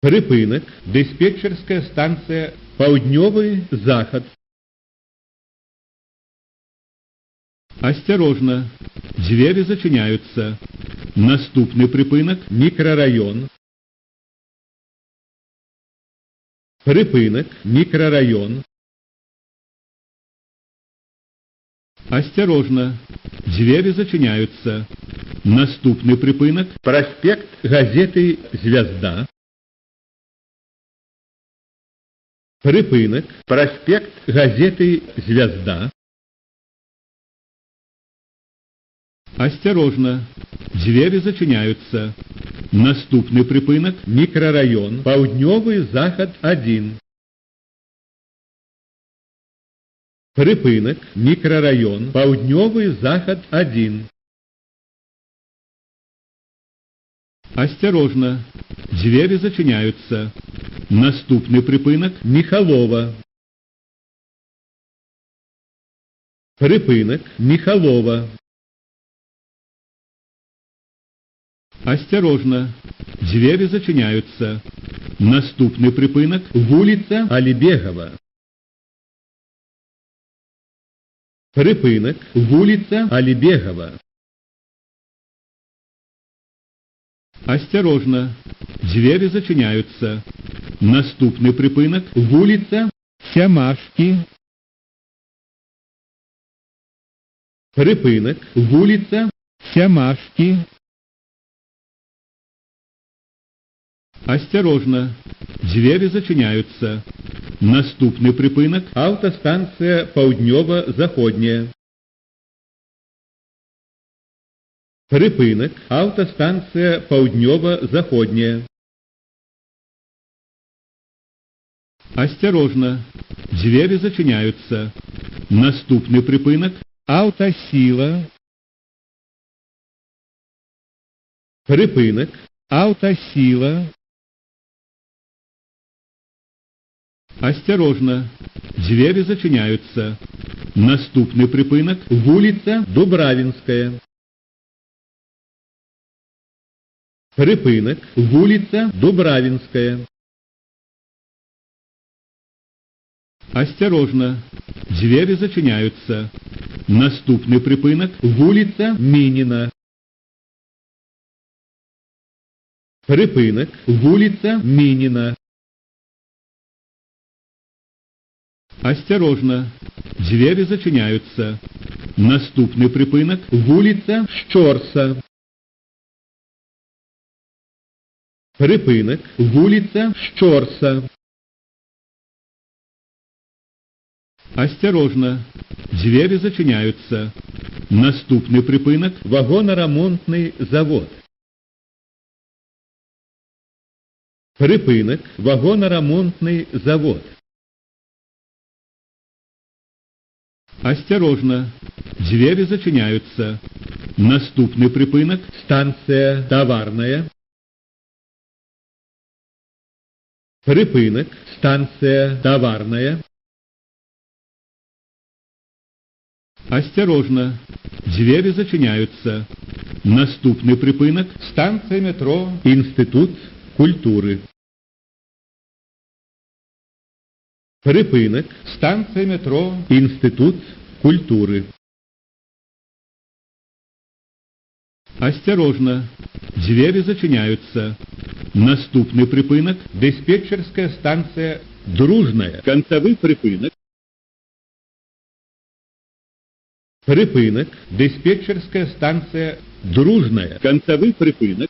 Припынак. Диспетчерская станция «Паўднёвы захад». Осторожно. Двери зачиняются. Наступный припынак – микрорайон. Припынак. Микрорайон. Осторожно. Двери зачиняются. Наступный припынак – проспект газеты «Звезда». Припынак. Проспект газеты «Звезда». Осторожно. Двери зачиняются. Наступный припынак – микрорайон «Паўднёвы захад 1». Припынак. Микрорайон «Паўднёвы захад 1». Осторожно. Двери зачиняются. Наступный припынак – Михалова. Припынак. Михалова. Осторожно. Двери зачиняются. Наступный припынак – вулица Алибегова. Припынак. Вулица Алибегова. Осторожно. Двери зачиняются. Наступный припынак – вулица Сямашки. Припынак. Вулица Сямашки. Осторожно. Двери зачиняются. Наступный припынак – автостанция «Паўднёва-заходняя». Припынак. Автостанция «Паўднёва-заходняя». Осторожно. Двери зачиняются. Наступный припынак – автосила. Припынак. Автосила. Осторожно. Двери зачиняются. Наступный припынак – вулица Дубравинская. Припынак. Вулица Дубравинская. Осторожно. Двери зачиняются. Наступный припынак – вулица Минина. Припынак. Вулица Минина. Осторожно. Двери зачиняются. Наступный припынак – вулица Щорса. Припынак. Вулица Щорса. Осторожно. Двери зачиняются. Наступный припынак – вагоноремонтный завод. Припынак. Вагоноремонтный завод. Осторожно. Двери зачиняются. Наступный припынак – станция товарная. Припынак. Станция товарная. Осторожно. Двери зачиняются. Наступный припынак – станция метро «Институт культуры». Припынак. Станция метро «Институт культуры». Осторожно. Двери зачиняются. Наступный припынак – диспетчерская станция «Дружная». Концевый припынак. Припынак. Диспетчерская станция «Дружная». Концевый припынак.